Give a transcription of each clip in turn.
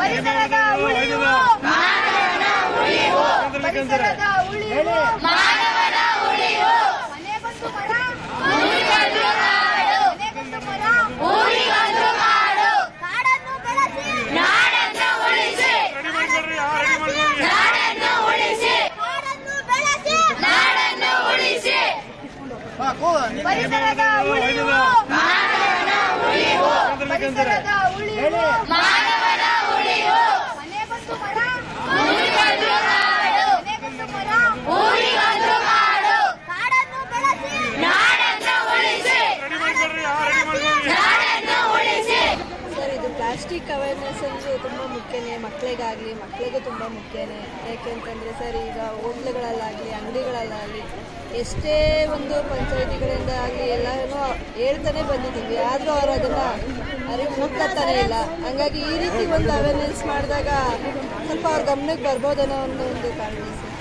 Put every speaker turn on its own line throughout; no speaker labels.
ಪರಿಸರದ ಉಳಿವು ಮಾನವನ ಉಳಿವು ಪರಿಸರದ ಉಳಿವು ಮಾನವನ ಉಳಿವು ಮನೆಗೊಂದು ಮರ ಊರಿಗೊಂದು ಕಾಡು ಮನೆಗೊಂದು ಮರ ಊರಿಗೊಂದು ಕಾಡು ಕಾಡನ್ನು ಬೆಳೆಸಿ ನಾಡನ್ನು ಉಳಿಸಿ ನಾಡನ್ನು ಉಳಿಸಿ ಕಾಡನ್ನು ಬೆಳೆಸಿ ನಾಡನ್ನು ಉಳಿಸಿ ಪರಿಸರದ ಉಳಿವು ಮಾನವನ ಉಳಿವು ಪರಿಸರದ ಉಳಿವು ಮಾನವನ ಉಳಿವು ಮನೆಗೊಂದು ಮರ ಊರಿಗೊಂದು ಕಾಡು ಮನೆಗೊಂದು ಮರ ಊರಿಗೊಂದು ಕಾಡು ಕಾಡನ್ನು ಬೆಳೆಸಿ ನಾಡನ್ನು ಉಳಿಸಿ ನಾಡನ್ನು ಉಳಿಸಿ.
ಸರ್, ಇದು ಪ್ಲಾಸ್ಟಿಕ್ ಅವೇರ್ನೆಸ್ ಅಂದರೆ ತುಂಬ ಮುಖ್ಯನೇ, ಮಕ್ಕಳಿಗೂ ತುಂಬ ಮುಖ್ಯನೇ. ಯಾಕೆಂತಂದರೆ ಸರ್, ಈಗ ಹೋಟ್ಲುಗಳಲ್ಲಾಗಲಿ ಅಂಗಡಿಗಳಲ್ಲಾಗಲಿ ಎಷ್ಟೇ ಒಂದು ಪಂಚಾಯಿತಿಗಳಿಂದ ಆಗಲಿ ಎಲ್ಲನೂ ಹೇಳ್ತಾನೆ ಬಂದಿದ್ದೀವಿ, ಆದರೂ ಅವರು ಅದನ್ನು ಅರಿವು ಮೂಡ್ಕೊತಾನೆ ಇಲ್ಲ. ಹಂಗಾಗಿ ಈ ರೀತಿ ಒಂದು ಅವೇರ್ನೆಸ್ ಮಾಡಿದಾಗ ಸ್ವಲ್ಪ ಅವ್ರ ಗಮನಕ್ಕೆ ಬರ್ಬೋದನ್ನೋ ಒಂದು ಕಾರಣ ಸರ್.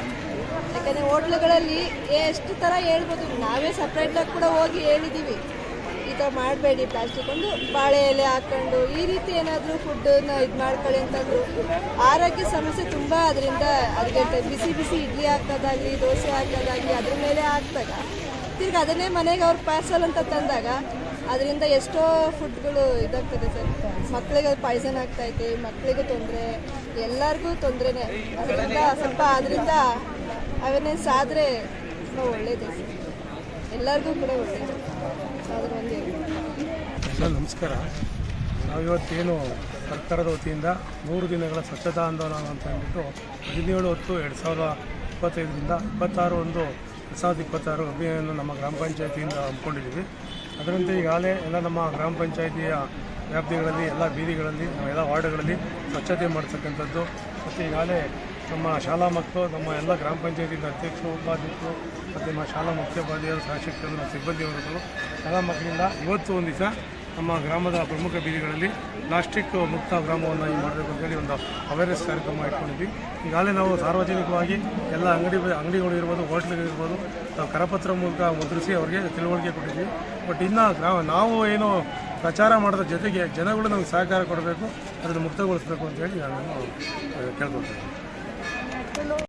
ಯಾಕಂದರೆ ಹೋಟ್ಲುಗಳಲ್ಲಿ ಎಷ್ಟು ಥರ ಹೇಳ್ಬೋದು, ನಾವೇ ಸಪ್ರೇಟಾಗಿ ಕೂಡ ಹೋಗಿ ಹೇಳಿದ್ದೀವಿ, ಈ ಥರ ಮಾಡಬೇಡಿ, ಪ್ಲಾಸ್ಟಿಕ್ ಒಂದು ಬಾಳೆ ಎಲೆ ಹಾಕ್ಕೊಂಡು ಈ ರೀತಿ ಏನಾದರೂ ಫುಡ್ಡನ್ನ ಇದು ಮಾಡ್ಕೊಳ್ಳಿ ಅಂತಂದ್ರು. ಆರೋಗ್ಯ ಸಮಸ್ಯೆ ತುಂಬ ಅದರಿಂದ ಅದಕ್ಕೆ ಬಿಸಿ ಬಿಸಿ ಇಡ್ಲಿ ಹಾಕೋದಾಗಲಿ ದೋಸೆ ಹಾಕೋದಾಗಲಿ ಅದ್ರ ಮೇಲೆ ಹಾಕಿದಾಗ ತಿರ್ಗಿ ಅದನ್ನೇ ಮನೆಗೆ ಅವ್ರು ಪಾರ್ಸಲ್ ಅಂತ ತಂದಾಗ ಅದರಿಂದ ಎಷ್ಟೋ ಫುಡ್ಗಳು ಇದಾಗ್ತದೆ ಸರ್. ಮಕ್ಕಳಿಗೆ ಪಾಯ್ಸನ್ ಆಗ್ತೈತೆ, ಮಕ್ಕಳಿಗೂ ತೊಂದರೆ, ಎಲ್ಲರಿಗೂ ತೊಂದರೆನೇ. ಅದರಿಂದ ಅವೇರ್ನೆಸ್ ಆದರೆ ತುಂಬ ಒಳ್ಳೆಯದೇ ಸರ್, ಎಲ್ಲರಿಗೂ ಕೂಡ ಒಳ್ಳೆಯದು.
ಸರ್ ನಮಸ್ಕಾರ. ನಾವಿವತ್ತೇನು ಸರ್ಕಾರದ ವತಿಯಿಂದ 100 ದಿನಗಳ ಸ್ವಚ್ಛತಾ ಆಂದೋಲನ ಅಂತ ಹೇಳ್ಬಿಟ್ಟು 17/10/2025ರಿಂದ 26/1/2026 ಅಭಿಯಾನ ನಮ್ಮ ಗ್ರಾಮ ಪಂಚಾಯತಿಯಿಂದ ಹಮ್ಮಿಕೊಂಡಿದ್ದೀವಿ. ಅದರಂತೆ ಈಗಾಗಲೇ ಎಲ್ಲ ನಮ್ಮ ಗ್ರಾಮ ಪಂಚಾಯತಿಯ ವ್ಯಾಪ್ತಿಗಳಲ್ಲಿ ಎಲ್ಲ ಬೀದಿಗಳಲ್ಲಿ ಎಲ್ಲ ವಾರ್ಡ್ಗಳಲ್ಲಿ ಸ್ವಚ್ಛತೆ ಮಾಡ್ತಕ್ಕಂಥದ್ದು. ಮತ್ತು ಈಗಾಗಲೇ ನಮ್ಮ ಶಾಲಾ ಮಕ್ಕಳು, ನಮ್ಮ ಎಲ್ಲ ಗ್ರಾಮ ಪಂಚಾಯತಿಯಿಂದ ಅಧ್ಯಕ್ಷರು, ಉಪಾಧ್ಯಕ್ಷರು ಮತ್ತು ನಮ್ಮ ಶಾಲಾ ಮುಖ್ಯೋಪಾಧ್ಯಾಯರು, ಸಹಶಿಕ್ಷಕರು ಮತ್ತು ಸಿಬ್ಬಂದಿವರ್ಗಗಳು ಶಾಲಾ ಮಕ್ಕಳಿಂದ ಇವತ್ತು ಒಂದು ದಿವಸ ನಮ್ಮ ಗ್ರಾಮದ ಪ್ರಮುಖ ಬೀದಿಗಳಲ್ಲಿ ಪ್ಲಾಸ್ಟಿಕ್ ಮುಕ್ತ ಗ್ರಾಮವನ್ನು ಮಾಡಬೇಕು ಅಂತೇಳಿ ಒಂದು ಅವೇರ್ನೆಸ್ ಕಾರ್ಯಕ್ರಮ ಇಟ್ಕೊಂಡಿದ್ವಿ. ಈಗಾಗಲೇ ನಾವು ಸಾರ್ವಜನಿಕವಾಗಿ ಎಲ್ಲ ಅಂಗಡಿಗಳು ಇರ್ಬೋದು, ಹೋಟ್ಲುಗಳಿರ್ಬೋದು, ನಾವು ಕರಪತ್ರ ಮೂಲಕ ಮುದ್ರಿಸಿ ಅವರಿಗೆ ತಿಳುವಳಿಕೆ ಕೊಟ್ಟಿದ್ವಿ. ಬಟ್ ಇನ್ನು ನಾವು ಏನು ಪ್ರಚಾರ ಮಾಡೋದ್ರ ಜೊತೆಗೆ ಜನಗಳು ನಮಗೆ ಸಹಕಾರ ಕೊಡಬೇಕು, ಅದನ್ನು ಮುಕ್ತಗೊಳಿಸಬೇಕು ಅಂತೇಳಿ ನಾನು ಕೇಳ್ಕೊಳ್ತೀನಿ.